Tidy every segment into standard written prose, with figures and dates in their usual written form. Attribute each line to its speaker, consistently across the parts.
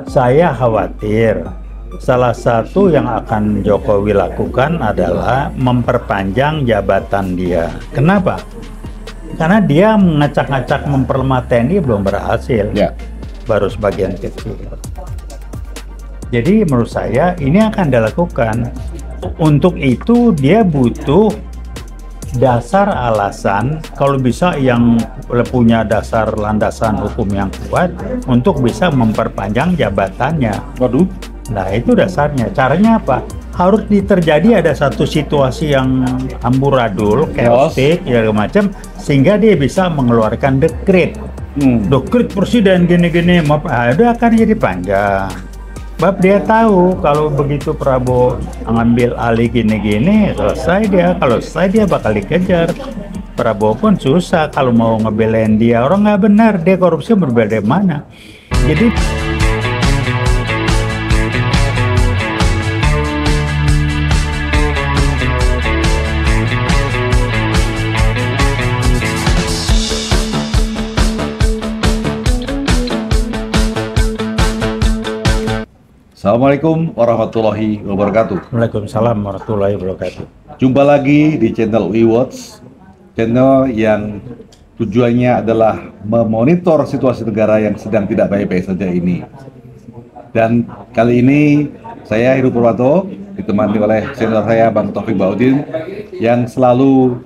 Speaker 1: Saya khawatir salah satu yang akan Jokowi lakukan adalah memperpanjang jabatan dia. Kenapa? Karena dia mengacak-ngacak memperlemah TNI belum berhasil,
Speaker 2: Ya.
Speaker 1: baru sebagian kecil. Jadi menurut saya ini akan dilakukan. Untuk itu dia butuh dasar alasan, kalau bisa yang punya dasar landasan hukum yang kuat untuk bisa memperpanjang jabatannya.
Speaker 2: Waduh.
Speaker 1: Nah itu dasarnya. Caranya apa? Harus terjadi ada satu situasi yang amburadul, chaotic, ya macam, sehingga dia bisa mengeluarkan dekret. Dekret presiden gini-gini, udah akan jadi panjang. Sebab dia tahu kalau begitu Prabowo ngambil alih gini-gini, selesai dia. Kalau selesai dia bakal dikejar. Prabowo pun susah kalau mau ngebelain dia. Orang nggak benar, dia korupsi berbeda mana. Jadi
Speaker 2: Assalamualaikum warahmatullahi wabarakatuh.
Speaker 1: Waalaikumsalam warahmatullahi wabarakatuh.
Speaker 2: Jumpa lagi di channel WeWatch, channel yang tujuannya adalah memonitor situasi negara yang sedang tidak baik-baik saja ini. Dan kali ini saya Heru Purwanto ditemani oleh senior saya Bang Taufik Baudin yang selalu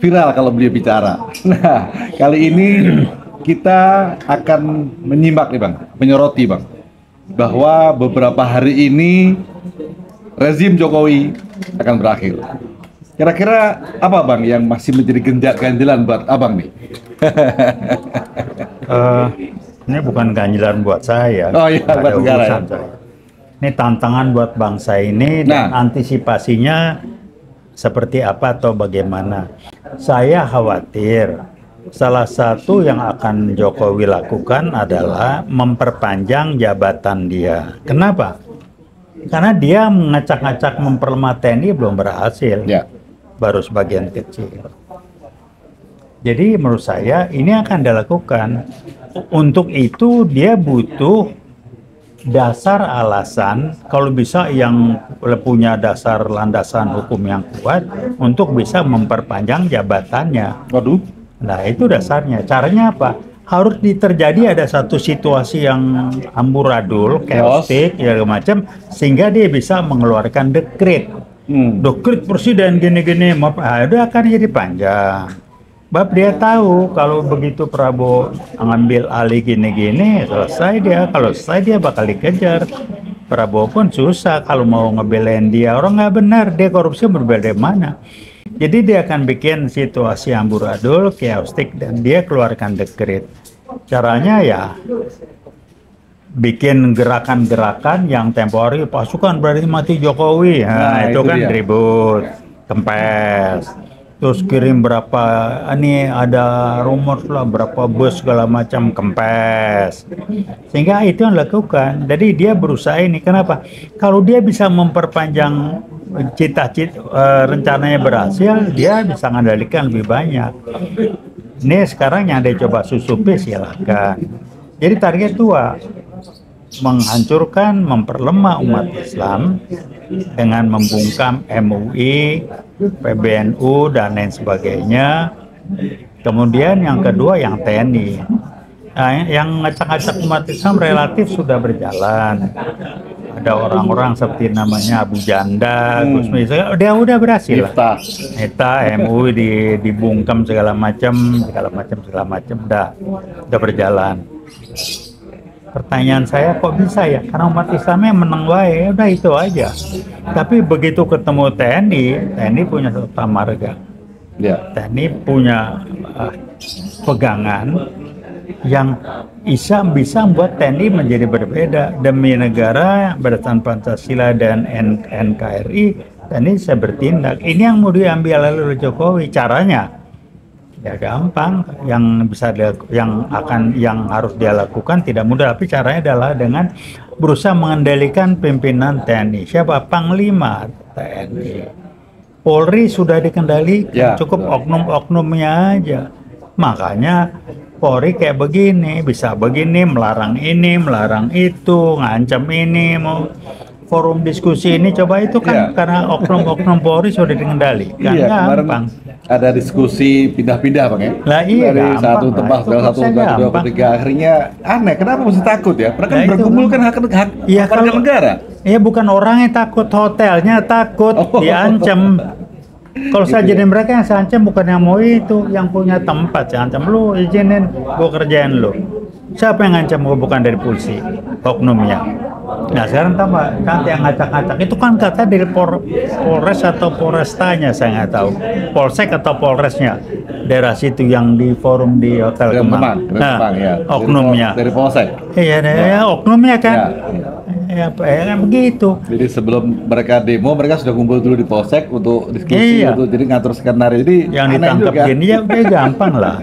Speaker 2: viral kalau beliau bicara. Nah, kali ini kita akan menyimak nih Bang, menyoroti Bang, bahwa beberapa hari ini rezim Jokowi akan berakhir. Kira-kira apa Bang yang masih menjadi ganjalan buat Abang nih?
Speaker 1: Ini bukan ganjalan buat saya.
Speaker 2: Oh iya, buat negara ya.
Speaker 1: Ini tantangan buat bangsa ini dan antisipasinya seperti apa atau bagaimana. Saya khawatir salah satu yang akan Jokowi lakukan adalah memperpanjang jabatan dia. Kenapa? Karena dia mengacak-ngacak memperlemah TNI belum berhasil, baru sebagian kecil. Jadi menurut saya ini akan dilakukan. Untuk itu dia butuh dasar alasan, kalau bisa yang punya dasar landasan hukum yang kuat untuk bisa memperpanjang jabatannya.
Speaker 2: Waduh.
Speaker 1: Nah itu dasarnya. Caranya apa? Harus terjadi ada satu situasi yang amburadul, chaotic, ya macam, sehingga dia bisa mengeluarkan dekret. Dekret presiden gini-gini, udah akan jadi panjang. Sebab dia tahu kalau begitu Prabowo ngambil alih gini-gini, selesai dia. Kalau selesai dia bakal dikejar. Prabowo pun susah kalau mau ngebelain dia. Orang nggak benar, dia korupsi berbeda mana. Jadi dia akan bikin situasi amburadul, chaotic, dan dia keluarkan dekret. Caranya ya bikin gerakan-gerakan yang temporary, pasukan berarti mati Jokowi. Nah, itu kan ribut, kempes. Terus kirim berapa, ini ada rumor lah berapa bus segala macam, kempes. Sehingga itu yang dilakukan. Jadi dia berusaha ini. Kenapa? Kalau dia bisa memperpanjang cita-cita rencananya berhasil, dia bisa mengendalikan lebih banyak. Ini sekarang yang dia coba susupi silakan. Jadi target dua, menghancurkan, memperlemah umat Islam dengan membungkam MUI, PBNU dan lain sebagainya. Kemudian yang kedua yang TNI. Nah, yang ngacak-ngacak umat Islam relatif sudah berjalan. Ada orang-orang seperti namanya Abu Janda, Gus Misal, dia udah berhasil. Neta, MUI dibungkam segala macam, udah berjalan. Pertanyaan saya kok bisa ya? Karena umat Islamnya menang wae, udah itu aja. Tapi begitu ketemu TNI punya tata marga. TNI punya pegangan yang bisa membuat TNI menjadi berbeda. Demi negara berdasarkan Pancasila dan NKRI, TNI bisa bertindak. Ini yang mau diambil oleh Jokowi. Caranya ya gampang, yang harus dia lakukan tidak mudah, tapi caranya adalah dengan berusaha mengendalikan pimpinan TNI. Siapa? Panglima TNI. Polri sudah dikendalikan, cukup oknum-oknumnya aja. Makanya Polri kayak begini, melarang ini, melarang itu, ngancam ini, mau forum diskusi ini, coba itu kan karena oknum-oknum Polri sudah dikendalikan,
Speaker 2: Iya, kemarin
Speaker 1: gampang.
Speaker 2: ada diskusi pindah-pindah Bang ya.
Speaker 1: Lah iya,
Speaker 2: Dari
Speaker 1: gampang
Speaker 2: satu
Speaker 1: lah.
Speaker 2: tempat
Speaker 1: Itu
Speaker 2: ke satu,
Speaker 1: prosesnya
Speaker 2: kedua,
Speaker 1: gampang.
Speaker 2: ketiga, akhirnya aneh. Kenapa mesti takut ya? Mereka
Speaker 1: Nah, itu
Speaker 2: berkumpul
Speaker 1: kan.
Speaker 2: kan hak
Speaker 1: Iya,
Speaker 2: warga
Speaker 1: kalau-
Speaker 2: negara.
Speaker 1: Iya, bukan orangnya takut, hotelnya takut,
Speaker 2: Oh.
Speaker 1: diancam. Kalau saya
Speaker 2: Gitu ya.
Speaker 1: jadi mereka yang saya ancam bukan yang mau itu, yang punya tempat saya ancam, lu izinin gua kerjain lu. Siapa yang ngancam gua bukan dari polisi, oknumnya. Nah sekarang tambah, nanti yang ngacak-ngacak itu kan kata dari Polres atau Polrestanya saya nggak tahu, Polsek atau Polresnya, daerah situ yang di forum di Hotel Kemang.
Speaker 2: Kemang, ya.
Speaker 1: Oknumnya.
Speaker 2: Dari Polsek.
Speaker 1: Iya, ya, oknumnya kan.
Speaker 2: Ya.
Speaker 1: Ya kan begitu.
Speaker 2: Jadi sebelum mereka demo, mereka sudah kumpul dulu di Polsek untuk diskusi,
Speaker 1: Iya.
Speaker 2: untuk jadi ngatur skenario. Jadi
Speaker 1: Yang
Speaker 2: aneh
Speaker 1: ditangkap
Speaker 2: juga.
Speaker 1: gini ya udah gampang lah.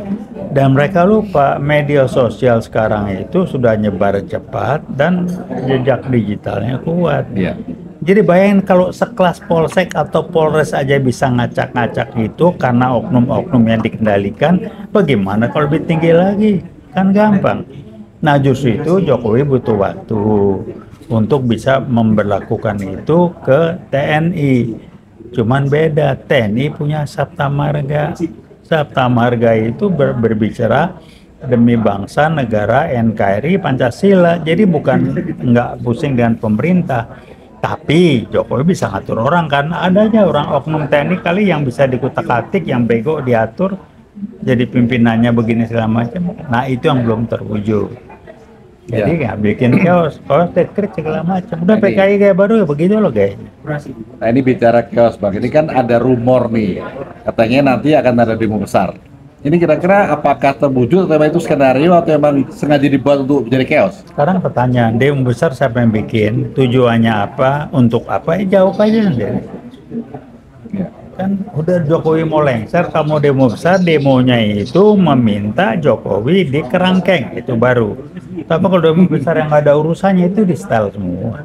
Speaker 1: Dan mereka lupa media sosial sekarang itu sudah nyebar cepat dan jejak digitalnya kuat.
Speaker 2: Iya.
Speaker 1: Jadi bayangin kalau sekelas Polsek atau Polres aja bisa ngacak-ngacak itu karena oknum-oknum yang dikendalikan, bagaimana kalau lebih tinggi lagi? Kan gampang. Nah justru itu Jokowi butuh waktu untuk bisa memberlakukan itu ke TNI. Cuman beda, TNI punya Sabta Marga. Sabta Marga itu berbicara demi bangsa, negara, NKRI, Pancasila. Jadi bukan nggak pusing dengan pemerintah. Tapi Jokowi bisa ngatur orang kan, adanya orang oknum TNI kali yang bisa dikutak-atik, yang bego diatur, jadi pimpinannya begini segala macam. Nah itu yang belum terwujud. Jadi nggak bikin chaos, kritik segala macam. Udah
Speaker 2: Jadi-
Speaker 1: PKI kayak baru ya begitu loh kayaknya.
Speaker 2: Nah ini bicara chaos Bang, ini kan ada rumor nih, katanya nanti akan ada demo besar. Ini kira-kira apakah terwujud atau emang itu skenario atau emang sengaja dibuat untuk menjadi chaos?
Speaker 1: Sekarang pertanyaan, demo besar siapa yang bikin? Tujuannya apa? Untuk apa? Jawab aja sendiri.
Speaker 2: Ya.
Speaker 1: Kan udah Jokowi mau lengser, kamu demo besar, demonya itu meminta Jokowi di kerangkeng, itu baru. Tapi kalau demo besar yang nggak ada urusannya itu di style semua.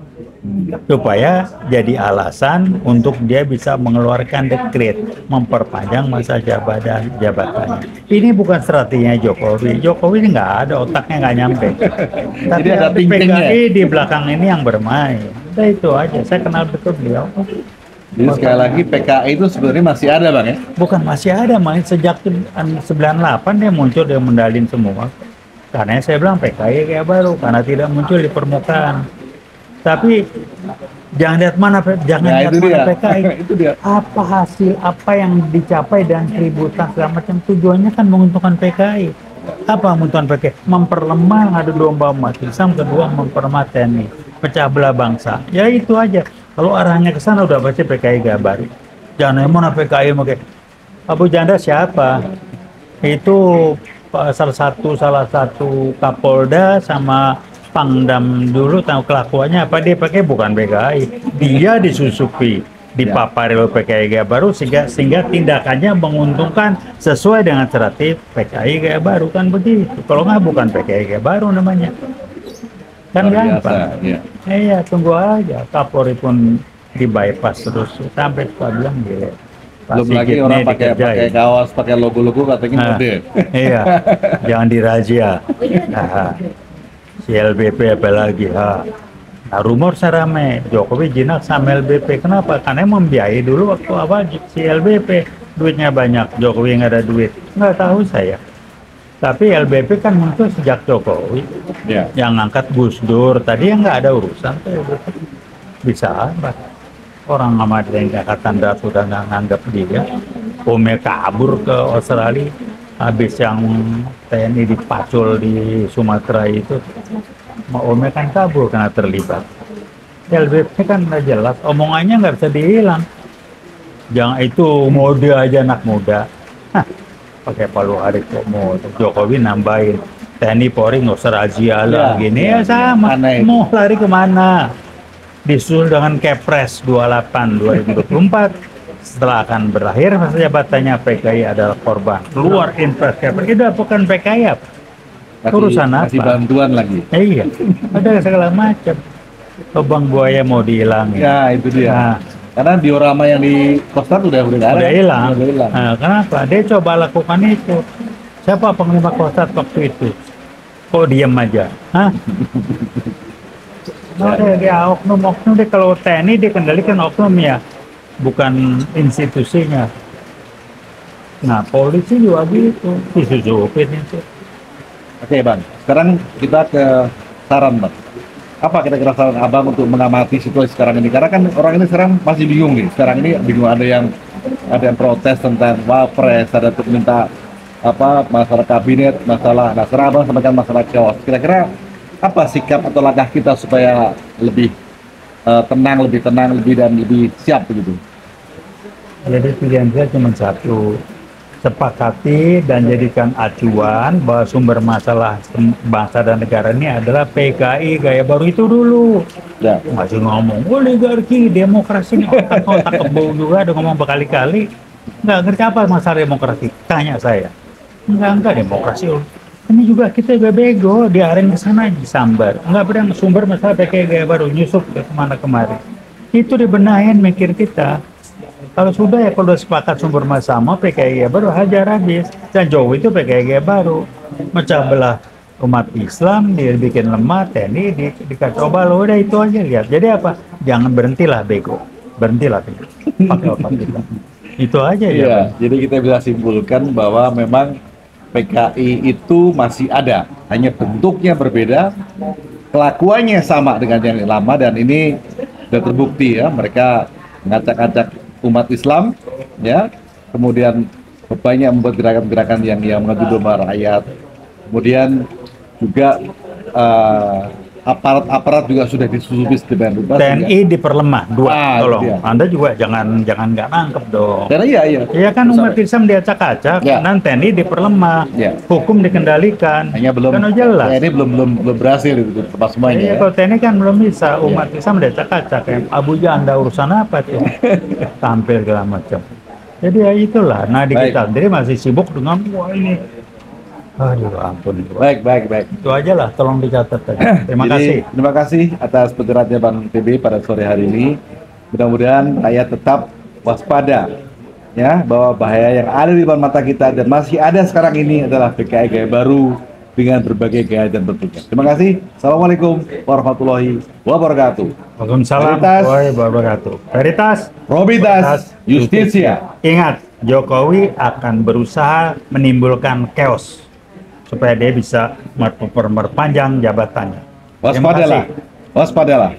Speaker 1: Supaya jadi alasan untuk dia bisa mengeluarkan dekret memperpanjang masa jabatannya. Ini bukan strateginya Jokowi. Jokowi ini nggak ada, otaknya nggak nyampe. Tapi
Speaker 2: Jadi ada
Speaker 1: di
Speaker 2: think-thinknya.
Speaker 1: PKI di belakang ini yang bermain. Udah itu aja. Saya kenal betul beliau.
Speaker 2: Jadi sekali lagi PKI itu sebenarnya masih ada Bang ya?
Speaker 1: Bukan masih ada, main sejak 98 dia muncul, dia mendalin semua. Karena saya bilang PKI kayak baru karena tidak muncul di permukaan. Tapi jangan lihat mana, jangan
Speaker 2: Nah,
Speaker 1: lihat
Speaker 2: itu
Speaker 1: mana
Speaker 2: dia.
Speaker 1: PKI.
Speaker 2: Itu dia.
Speaker 1: Apa hasil, apa yang dicapai dan keributan segala macam, tujuannya kan menguntungkan PKI. Apa menguntungkan PKI? Memperlemah ngadu domba umat Islam, kedua memperlemah TNI, pecah belah bangsa. Ya itu aja. Kalau arahnya ke sana udah pasti PKI gak baru. Jangan mana PKI pakai Abu Janda siapa? Itu salah satu Kapolda sama Pangdam dulu, tahu kelakuannya apa, dia pakai bukan PKI, dia disusupi, dipapari oleh PKI gaya baru sehingga tindakannya menguntungkan sesuai dengan strategi PKI gaya baru, kan begitu. Kalau nggak bukan PKI gaya baru namanya, kan
Speaker 2: Luar biasa,
Speaker 1: gampang.
Speaker 2: ya.
Speaker 1: Iya, tunggu aja. Kapolri pun di bypass terus sampai suka bilang gile. Pak
Speaker 2: Belum lagi
Speaker 1: Sigit
Speaker 2: orang
Speaker 1: nih
Speaker 2: pakai
Speaker 1: dikerjain.
Speaker 2: kaos, pakai logo-logo katanya
Speaker 1: Nah,
Speaker 2: mode.
Speaker 1: iya, jangan dirazia. Nah, si LBP apalagi, nah rumor serame Jokowi jinak sama LBP. Kenapa? Karena membiayai dulu waktu apa si LBP duitnya banyak, Jokowi nggak ada duit. Nggak tahu saya. Tapi LBP kan muncul sejak Jokowi,
Speaker 2: Ya.
Speaker 1: yang ngangkat Gus Dur. Tadi yang nggak ada urusan tuh LBP. Bisa apa? Orang sama TNI Angkatan Darat udah nggak nganggap dia. Ome kabur ke Australia. Habis yang TNI dipacul di Sumatera itu, Ome kan kabur karena terlibat. LBP kan udah jelas, omongannya nggak bisa dihilang. Jangan itu mode aja anak muda. Hah, pakai palu arit kok mau Jokowi nambahin TNI Polri nggak usah razia lah
Speaker 2: Ya,
Speaker 1: gini
Speaker 2: ya,
Speaker 1: ya sama.
Speaker 2: aneh itu.
Speaker 1: Mau lari kemana? Disusul dengan Kepres 28 2024. Setelah akan berakhir masa jabatannya, PKI adalah korban. Keluar impres Kepres, itu bukan PKI apa? Urusan
Speaker 2: Kasih
Speaker 1: apa?
Speaker 2: bantuan lagi.
Speaker 1: Iya, ada segala macam. Lubang buaya mau dihilangin.
Speaker 2: Ya itu dia.
Speaker 1: Nah,
Speaker 2: Karena diorama yang di Koster udah nggak ada.
Speaker 1: udah hilang.
Speaker 2: Udah hilang.
Speaker 1: Nah, kenapa? Dia coba lakukan itu. Siapa Panglima Kostrat waktu itu? Kok diam aja? Hah? No, dia oknum-oknum deh. Kalau TNI dikendalikan oknum ya, bukan institusinya. Nah, polisi juga gitu, disusupin itu.
Speaker 2: Oke Bang, sekarang kita ke saran Bang. Apa kira-kira saran Abang untuk mengamati situasi sekarang ini? Karena kan orang ini sekarang masih bingung nih. Sekarang ini bingung, ada yang protes tentang wapres, ada yang minta apa masalah kabinet, masalah. Nah, sekarang Abang sampaikan masalah chaos. Kira-kira apa sikap atau langkah kita supaya lebih tenang, dan lebih siap begitu?
Speaker 1: Jadi pilihan saya cuma satu, sepakati dan jadikan acuan bahwa sumber masalah bangsa dan negara ini adalah PKI gaya baru itu dulu.
Speaker 2: Ya.
Speaker 1: Masih ngomong oligarki, demokrasi, ini otak-otak kebo juga, udah ngomong berkali-kali. Nggak ngerti apa masalah demokrasi, tanya saya. Enggak demokrasi. Ini juga kita juga bego, diarahin ke sana disambar. Enggak pernah sumber masalah PKI gaya baru, nyusup ke kemana kemari. Itu dibenahin mikir kita. Kalau sudah ya, kalau sudah sepakat sumber sama PKI baru hajar habis. Dan Jokowi itu PKI baru, mecah belah umat Islam, dia bikin lemah, TNI dikacau balau, udah itu aja lihat. Jadi apa? Jangan berhentilah bego, berhentilah bego. Pakai otak kita. Itu aja ya.
Speaker 2: Iya, jadi kita bisa simpulkan bahwa memang PKI itu masih ada, hanya bentuknya berbeda, kelakuannya sama dengan yang lama, dan ini sudah terbukti ya, mereka ngacak-ngacak umat Islam, ya, kemudian banyak membuat gerakan-gerakan yang mengadu domba rakyat, kemudian juga aparat juga sudah disusupi sedemikian rupa.
Speaker 1: TNI diperlemah dua, tolong.
Speaker 2: Iya.
Speaker 1: Anda juga jangan nggak nangkep dong.
Speaker 2: Karena iya.
Speaker 1: Iya kan umat Islam diacak-acak,
Speaker 2: Ya.
Speaker 1: dan TNI diperlemah,
Speaker 2: Ya.
Speaker 1: hukum dikendalikan.
Speaker 2: Hanya belum,
Speaker 1: kan udah jelas.
Speaker 2: ini belum berhasil itu tempat semuanya.
Speaker 1: Iya,
Speaker 2: Ya.
Speaker 1: kalau TNI kan belum bisa, umat Islam diacak-acak. Ya. Abuja Anda urusan apa tuh? Tampil segala macam. Jadi ya itulah. Nah di
Speaker 2: Baik.
Speaker 1: kita sendiri masih sibuk dengan wah ini. Aduh ampun.
Speaker 2: Baik.
Speaker 1: Itu aja lah, tolong dicatat aja. Terima
Speaker 2: Jadi,
Speaker 1: kasih.
Speaker 2: terima kasih atas pencerahannya Bang TB pada sore hari ini. Mudah-mudahan rakyat tetap waspada ya, bahwa bahaya yang ada di depan mata kita dan masih ada sekarang ini adalah PKI gaya baru dengan berbagai gaya dan bentuknya. Terima kasih. Assalamualaikum warahmatullahi wabarakatuh.
Speaker 1: Waalaikumsalam
Speaker 2: Veritas.
Speaker 1: warahmatullahi wabarakatuh. Veritas.
Speaker 2: Probitas Justitia.
Speaker 1: Ingat, Jokowi akan berusaha menimbulkan chaos supaya dia bisa memperpanjang jabatannya. Terima kasih.
Speaker 2: Waspadalah.